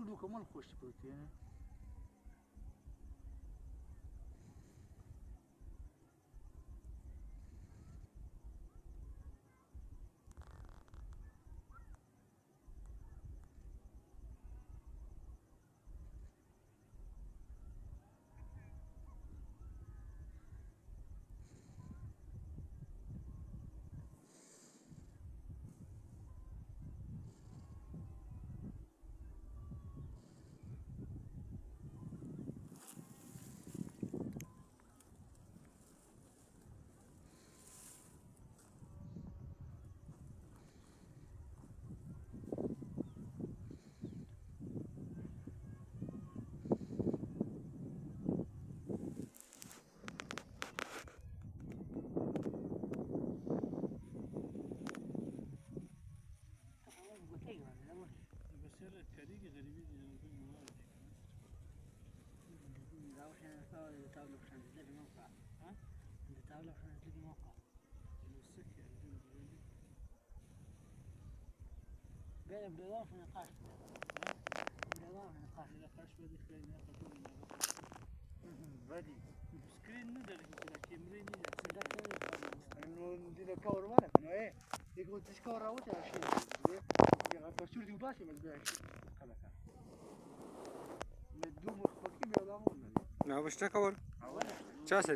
ویډیو کومل خوش پروتي نه بلا بلاش نقاش بلاش نقاش نقاش بدي خلينا ناخذ بدي سكرين ندري كذا كاميرا ندري انه ندير كور ولا انه ايه يقول تشكور راوت يا شيء يا بشور دي باشي ما تبيعش كذا كذا مدوم خبكي بيلامون نه وشته کول چا سره